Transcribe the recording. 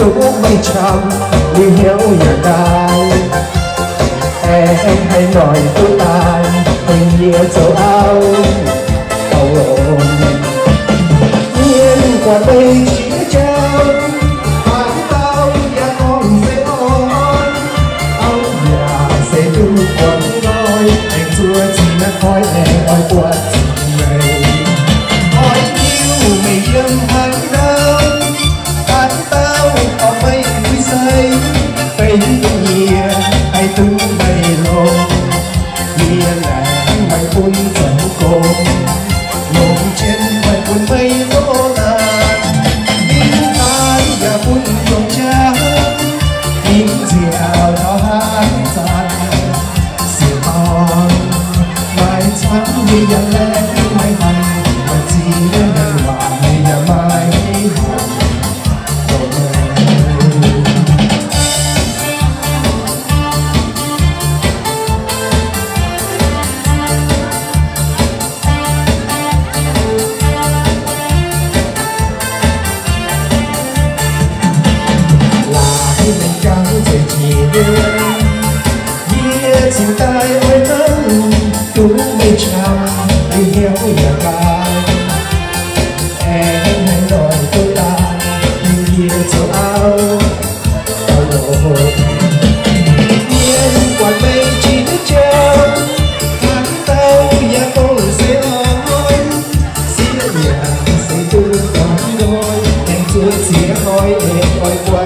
tú mấy trăm đi hiểu nhà đài. Em hãy nói tôi tan tình nghĩa châu Âu ồn nhiên qua đây chỉ trao hai tao và con sẽ ôn ông nhà sẽ đưa quần nói anh chúa chỉ là khói em nói qua tình này hỏi yêu mày dân hàng đâu anh tao có mấy vui say phải nhiều ai tu mày lô kia là mày buồn chẳng cùng lộn trên mày buồn mây lỗ làn in ai và buồn dòng cha in dẻo nó hát gian sự hòn mai trắng như nhà lẽ mai hằng mà chỉ đến đời lại nhà mai tình tai ôi nắng tú mây trắng đi theo nhà gai em hãy nói tôi ta đi nhiều châu Âu nhiên quả mây chỉ treo tháng tao và con sẽ nói xin nhà sẽ đưa con đôi em chúa sẽ hỏi em coi qua